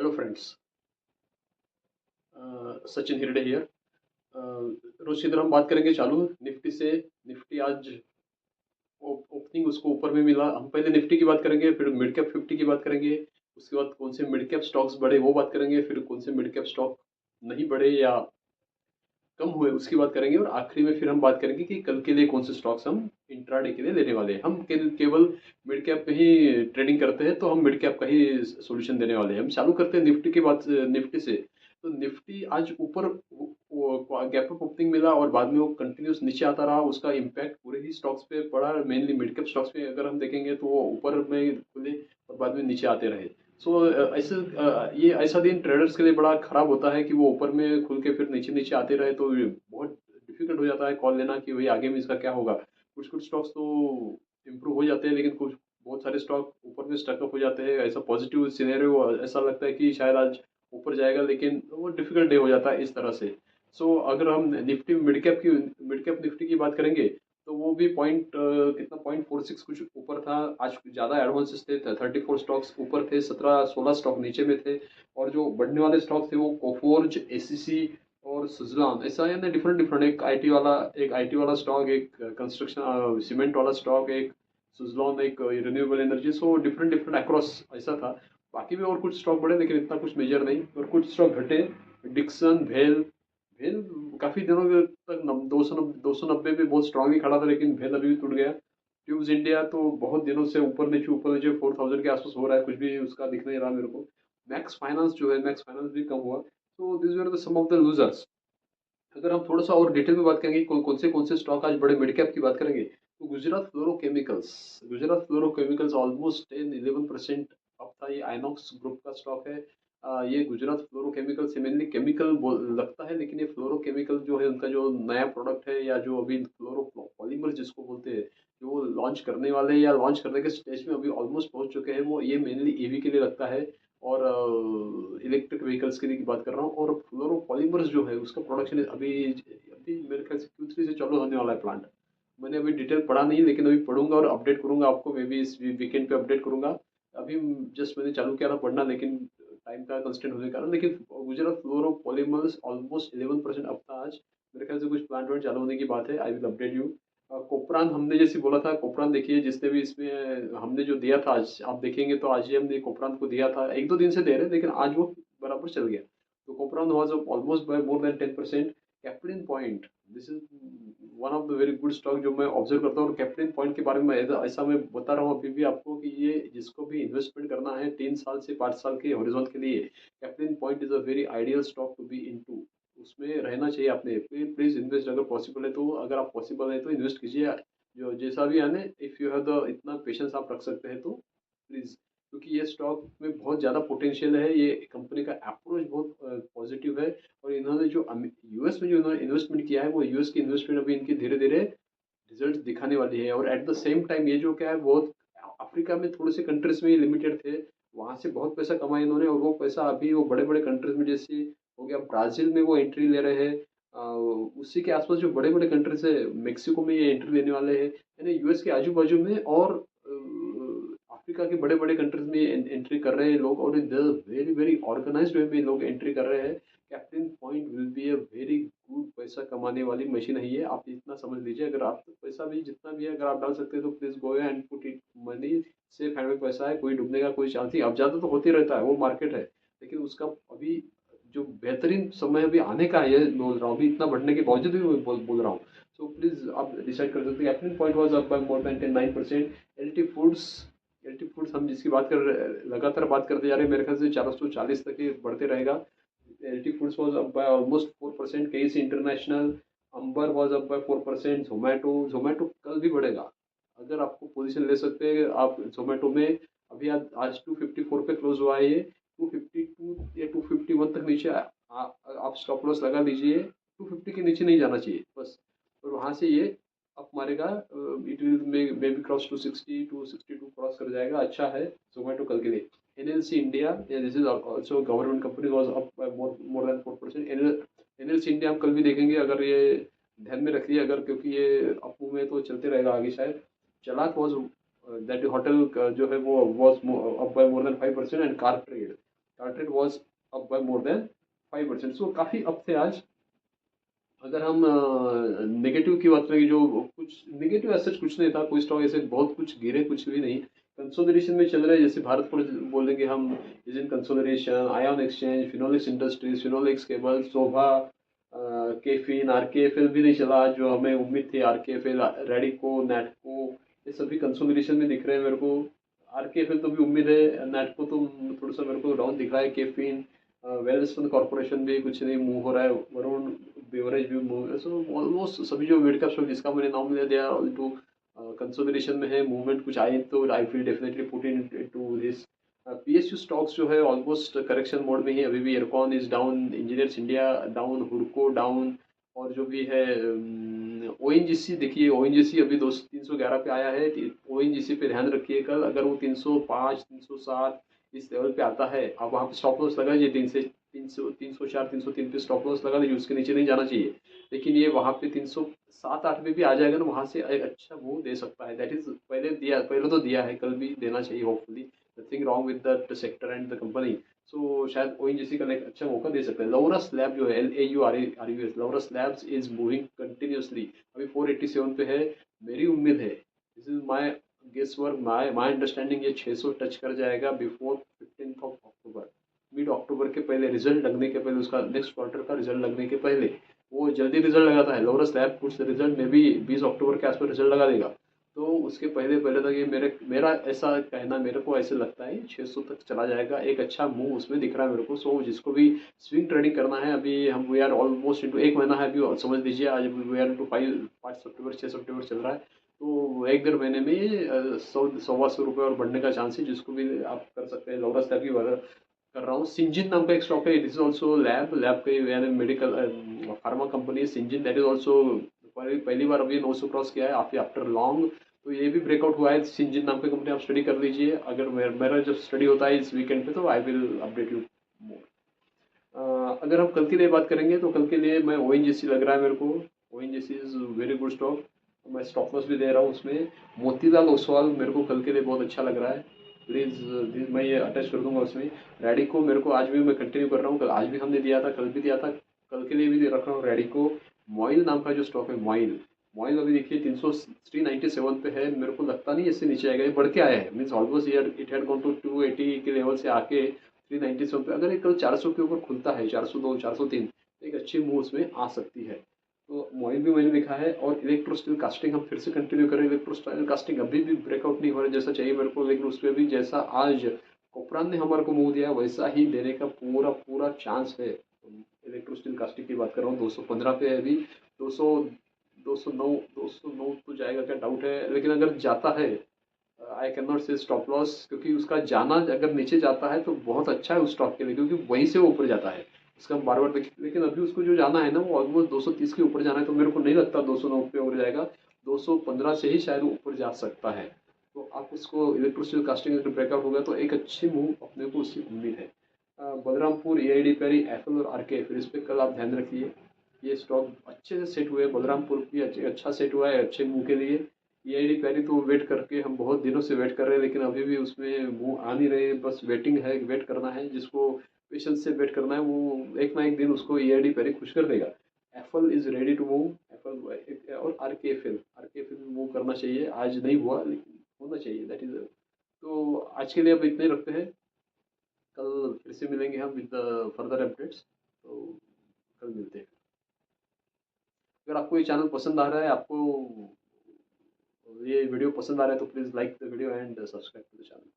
Hello friends. Sachin Hirde here. रोज की तरह हम बात करेंगे चालू निफ्टी से। निफ्टी आज ओपनिंग उसको ऊपर में मिला। हम पहले निफ्टी की बात करेंगे, फिर मिड कैप 50 की बात करेंगे। उसके बाद कौन से मिड कैप स्टॉक्स बढ़े वो बात करेंगे, फिर कौन से मिड कैप स्टॉक नहीं बढ़े या कम हुए उसकी बात करेंगे, और आखिरी में फिर हम बात करेंगे कि कल के लिए कौन से स्टॉक्स हम इंट्राडे के लिए लेने वाले हैं। हम केवल मिड कैप में ही ट्रेडिंग करते हैं, तो हम मिड कैप का ही सॉल्यूशन देने वाले हैं। हम चालू करते हैं निफ्टी की बात, निफ्टी से। तो निफ्टी आज ऊपर गैप अप ओपनिंग मिला और बाद में वो कंटिन्यूस नीचे आता रहा। उसका इम्पैक्ट पूरे ही स्टॉक्स पे पड़ा, मेनली मिड कैप स्टॉक्स पे अगर हम देखेंगे तो वो ऊपर में खुले और बाद में नीचे आते रहे। सो ऐसे ये ऐसा दिन ट्रेडर्स के लिए बड़ा खराब होता है कि वो ऊपर में खुल के फिर नीचे नीचे आते रहे, तो ये बहुत डिफिकल्ट हो जाता है कॉल लेना कि भाई आगे में इसका क्या होगा। कुछ कुछ स्टॉक्स तो इम्प्रूव हो जाते हैं, लेकिन कुछ बहुत सारे स्टॉक ऊपर में स्टकअप हो जाते हैं। ऐसा पॉजिटिव सिनेरियो ऐसा लगता है कि शायद आज ऊपर जाएगा, लेकिन वो डिफिकल्ट डे हो जाता है इस तरह से। सो अगर हम निफ्टी मिड कैप निफ्टी की बात करेंगे, तो वो भी कितना 0.46 कुछ ऊपर था। आज ज़्यादा एडवांसेस थे, 34 स्टॉक्स ऊपर थे, 17-16 स्टॉक नीचे में थे। और जो बढ़ने वाले स्टॉक थे वो कोफोर्ज, एसीसी और सुजलॉन, ऐसा है ना, डिफरेंट डिफरेंट। एक आईटी वाला स्टॉक, एक कंस्ट्रक्शन सीमेंट वाला स्टॉक, एक सुजलॉन, एक renewable energy. So different different across ऐसा था। बाकी भी और कुछ स्टॉक बढ़े, लेकिन इतना कुछ मेजर नहीं, और कुछ स्टॉक घटे। डिक्सन, भेल। भेल काफी दिनों तक 290 पे बहुत स्ट्रांगली खड़ा था, लेकिन भेल अभी भी टूट गया। ट्यूब्स इंडिया तो बहुत दिनों से ऊपर नीचे 4000 के आसपास हो रहा है, कुछ भी उसका दिख नहीं रहा मेरे को। मैक्स फाइनेंस भी कम हुआ। तो this were the sum of the losers. अगर हम थोड़ा सा और डिटेल में बात करेंगे कौन से स्टॉक आज बड़े मिड कैप की बात करेंगे, तो गुजरात फ्लोरोकेमिकल्स ऑलमोस्ट 10-11% अप था। ये आइनॉक्स ग्रुप का स्टॉक है। ये गुजरात फ्लोरोकेमिकल से मेनली केमिकल लगता है, लेकिन ये फ्लोरोकेमिकल जो है उनका जो नया प्रोडक्ट है, या जो अभी फ्लोरो पॉलीमर जिसको बोलते हैं, जो लॉन्च करने वाले हैं या लॉन्च करने के स्टेज में अभी ऑलमोस्ट पहुंच चुके हैं, वो ये मेनली ईवी के लिए लगता है और इलेक्ट्रिक व्हीकल्स के लिए बात कर रहा हूँ। और फ्लोरोपॉलीमर्स जो है उसका प्रोडक्शन अभी अभी मेरे ख्याल से Q3 से चालू होने वाला है प्लांट। मैंने अभी डिटेल पढ़ा नहीं, लेकिन अभी पढ़ूंगा और अपडेट करूंगा आपको, मे बी इस वीकेंड पे अपडेट करूंगा। अभी जस्ट मैंने चालू किया था पढ़ना, लेकिन टाइम का कंस्टेंट होने के कारण। लेकिन गुजरात फ्लोरोपॉलीमर्स ऑलमोस्ट 11% अप था आज। मेरे ख्याल से कुछ प्लांट वांट चालू होने की बात है। I will update you. Copran हमने जैसे बोला था, कोपरान देखिए, जिसने भी इसमें हमने जो दिया था, आज आप देखेंगे तो आज ही हमने कोपरान को दिया था, एक दो दिन से दे रहे, लेकिन आज वो बराबर चल गया। तो Copran was almost by more than 10%। Caplin Point, this is one of the very good stock जो मैं ऑब्जर्व करता हूँ। और कैप्लिन पॉइंट के बारे में ऐसा मैं बता रहा हूँ अभी भी आपको कि ये जिसको भी इन्वेस्टमेंट करना है 3 साल से 5 साल के हॉरिजॉन के लिए, Caplin Point is a very ideal stock to be into. उसमें रहना चाहिए आपने। प्लीज इन्वेस्ट, अगर पॉसिबल है तो, अगर आप पॉसिबल है तो इन्वेस्ट कीजिए। जो जैसा भी आने, इफ़ यू हैव द इतना पेशेंस आप रख सकते हैं तो प्लीज़। क्योंकि ये स्टॉक में बहुत ज़्यादा पोटेंशियल है, ये कंपनी का अप्रोच बहुत पॉजिटिव है। और इन्होंने जो यूएस में जो इन्होंने इन्वेस्टमेंट किया है, वो यूएस की इन्वेस्टमेंट अभी इनकी धीरे धीरे रिजल्ट दिखाने वाली है। और एट द सेम टाइम ये जो क्या है, बहुत अफ्रीका में थोड़े से कंट्रीज में ही लिमिटेड थे, वहाँ से बहुत पैसा कमाया इन्होंने, और वो पैसा अभी वो बड़े बड़े कंट्रीज में, जैसे हो गया ब्राज़ील में वो एंट्री ले रहे हैं। उसी के आसपास जो बड़े बड़े कंट्रीज है, मेक्सिको में ये एंट्री लेने वाले हैं, यानी यूएस के आजू बाजू में। और अफ्रीका के बड़े बड़े कंट्रीज में एंट्री कर रहे हैं लोग, और वेरी वेरी ऑर्गेनाइज्ड वे में लोग एंट्री कर रहे हैं। Captain point will be a very good पैसा कमाने वाली मशीन है ये, आप इतना समझ लीजिए। अगर आप पैसा भी जितना भी है अगर आप डाल सकते हैं तो please go and put it money. Safe hand में पैसा है, कोई डूबने का कोई चांस नहीं। अब ज्यादा तो होते रहता है, वो मार्केट है, लेकिन उसका अभी जो बेहतरीन समय अभी आने का है, ये बोल रहा हूँ, अभी इतना बढ़ने के बावजूद भी मैं बोल रहा हूँ। सो प्लीज आप डिसाइड कर सकते हैं। Captain point was up bye more then 9%। L T foods हम जिसकी बात कर रहे, लगातार बात करते जा रहे हैं, मेरे ख्याल से 440 तक ये बढ़ते रहेगा। L T foods was up by almost 4%। KC international, Amber was up by 4%। Zomato कल भी बढ़ेगा, अगर आपको पोजीशन ले सकते हैं आप जोमेटो में। अभी आज 254 पे क्लोज हुआ है ये। 252 या 251 तक नीचे आप स्टॉप लॉस लगा लीजिए। 250 के नीचे नहीं जाना चाहिए बस। और वहाँ से ये अप मारेगा। It will may be cross 260, 262 cross कर जाएगा, अच्छा है जोमेटो कल के लिए। NLC India, this is also government company, was up bye more then 4%। NLC India हम कल भी देखेंगे, अगर ये ध्यान में रखिए, अगर क्योंकि ये अप मूव में तो चलते रहेगा आगे शायद। चलाक वाज दैट होटल जो है वो was up bye more then 5%। And car trade, target was up by more then 5%, सो काफ़ी अप थे आज। अगर हम नेगेटिव की बात करें, जो कुछ नेगेटिव ऐसा कुछ नहीं था, कोई स्टॉक ऐसे बहुत कुछ गिरे कुछ भी नहीं, कंसोलिडेशन में चल रहे हैं। जैसे भारत पर बोलेंगे हम, is in consolidation, Ion Exchange, Finolex industries, Finolex cable, Sobha, KFin, RKFL भी नहीं चला जो हमें उम्मीद थी, आरकेएफएल, रेडिको, नेटको, ये सभी कंसोलिडेशन में दिख रहे हैं मेरे को। आरकेएफएल तो भी उम्मीद है, नेटको तो थोड़ा सा मेरे को डाउन दिख रहा है, केफिन, वेलस्पन कॉर्पोरेशन भी कुछ नहीं मूव हो रहा है, वरुण बेवरेज भी मूव, सो ऑलमोस्ट सभी जो मिड कैप स्टॉक जिसका मैंने नाम लिया, दिया टू कंसोलिडेशन में है, मूवमेंट कुछ आई तो I will definitely put in to this. PSU stocks जो है ऑलमोस्ट करेक्शन मोड में ही अभी भी। Ircon is down, engineers India down, हुडको डाउन, और जो भी है ओएनजीसी, देखिए ओएनजीसी अभी 311 पे आया है। ओएनजीसी पे ध्यान रखिए, कल अगर वो 305, 307 इस लेवल पे आता है, आप वहाँ पे स्टॉप लॉस लगा लीजिए। 304, 303 पे स्टॉप लॉस लगा लीजिए, उसके नीचे नहीं जाना चाहिए। लेकिन ये वहाँ पे 307, 8 में भी आ जाएगा ना, वहाँ से एक अच्छा मूव दे सकता है। दैट इज पहले तो दिया है, कल भी देना चाहिए hopefully. Nothing wrong with the sector and the company. So शायद ओएनजीसी का एक अच्छा मौका दे सकता है। लौरा स्लैब जो है, LAURA Laura slabs is moving continuously, अभी 487 पे है। मेरी उम्मीद है, this is my guess work, my understanding, ये 600 टच कर जाएगा बिफोर 15 अक्टूबर, मिड अक्टूबर के पहले, रिजल्ट लगने के पहले, उसका नेक्स्ट क्वार्टर का रिजल्ट लगने के पहले। वो जल्दी रिजल्ट लगाता है लौरा स्लैब, कुछ रिजल्ट में भी 20 अक्टूबर के आसपास रिजल्ट लगा देगा। तो उसके पहले पहले तक ये मेरा ऐसा कहना, मेरे को ऐसे लगता है 600 तक चला जाएगा, एक अच्छा मूव उसमें दिख रहा है मेरे को। सो जिसको भी स्विंग ट्रेडिंग करना है, अभी हम वी आर ऑलमोस्ट इनटू 1 महीना है अभी, समझ लीजिए आज वी आर इनटू 5 सितंबर, 6 सितंबर चल रहा है। तो 1 डेढ़ महीने में 100 सवा 100 रुपये और बढ़ने का चांस है, जिसको भी आप कर सकते हैं। लौरा स्लैब की बात कर रहा हूँ। सिंजिन नाम का एक स्टॉक है, इट इज ऑल्सो लैब के यानी medical pharma company Syngene, that is also पहली बार अभी 900 क्रॉस किया है आफ्टर लॉन्ग। तो ये भी ब्रेकआउट हुआ है सिंजिन नाम की कंपनी, आप स्टडी कर लीजिए। अगर मेरा जब स्टडी होता है इस वीकेंड पे, तो I will update you more. अगर हम कल के लिए बात करेंगे, तो कल के लिए मैं ओएनजीसी लग रहा है मेरे को। ONGC is very good stock, मैं स्टॉप लॉस भी दे रहा हूँ उसमें। मोतीलाल ओसवाल मेरे को कल के लिए बहुत अच्छा लग रहा है, प्लीज़ मैं ये अटैच कर दूंगा उसमें। रेडिको मेरे को आज भी मैं कंटिन्यू कर रहा हूँ, कल आज भी हमने दिया था, कल भी दिया था, कल के लिए भी रख रहा हूँ रेडिको। मॉइल नाम का जो स्टॉक है, मॉइल मॉइल अभी देखिए 397 पे है, मेरे को लगता नहीं इससे नीचे आएगा, ये बढ़ के आया है, means almost it had gone to 280 के लेवल से आके 397 पे। अगर ये कल 400 के ऊपर खुलता है, 402, 403, तो एक अच्छी मूव उसमें आ सकती है। तो मॉइल भी मैंने लिखा है। और इलेक्ट्रो स्टील कास्टिंग हम फिर से कंटिन्यू करें। इलेक्ट्रो स्टील कास्टिंग अभी भी ब्रेकआउट नहीं हो रहा जैसा चाहिए मेरे को, लेकिन उस पर भी जैसा आज कोपरान ने हमारे को मूव दिया वैसा ही देने का पूरा पूरा चांस है। इलेक्ट्रो स्टील कास्टिंग की बात कर रहा हूँ, 215 पे है अभी। 200, 209 तो जाएगा क्या, डाउट है, लेकिन अगर जाता है, आई कैन नॉट से स्टॉप लॉस, क्योंकि उसका जाना अगर नीचे जाता है तो बहुत अच्छा है उस स्टॉक के लिए, क्योंकि वहीं से वो ऊपर जाता है। उसका हम बार बार देखिए, लेकिन अभी उसको जो जाना है ना, वो ऑलमोस्ट 230 के ऊपर जाना है, तो मेरे को नहीं लगता 209 पे ऊपर जाएगा। 215 से ही शायद वो ऊपर जा सकता है। तो आप उसको इलेक्ट्रोस्टील कास्टिंग अगर ब्रेकआउट होगा तो एक अच्छी मूव अपने को उससे उम्मीद है। बलरामपुर, AID पैरी, एफएल और आरके, फिर इस पर कल आप ध्यान रखिए। ये स्टॉक अच्छे से सेट हुए, बलरामपुर भी अच्छा सेट हुआ है अच्छे मूव के लिए। AID पैरी तो वेट करके हम बहुत दिनों से वेट कर रहे हैं, लेकिन अभी भी उसमें मूव आ नहीं रहे, बस वेटिंग है, वेट करना है। जिसको पेशेंस से वेट करना है, वो एक ना एक दिन उसको AID पैरी खुश कर देगा। FL is ready to move, FL और आरके भी मूव करना चाहिए। आज नहीं हुआ लेकिन होना चाहिए, दैट इज। तो आज के लिए अब इतने ही रखते हैं, कल फिर से मिलेंगे हम विद फर्दर अपडेट्स। तो कल मिलते हैं। अगर आपको ये चैनल पसंद आ रहा है, आपको ये वीडियो पसंद आ रहा है, तो please like the video and subscribe to the channel.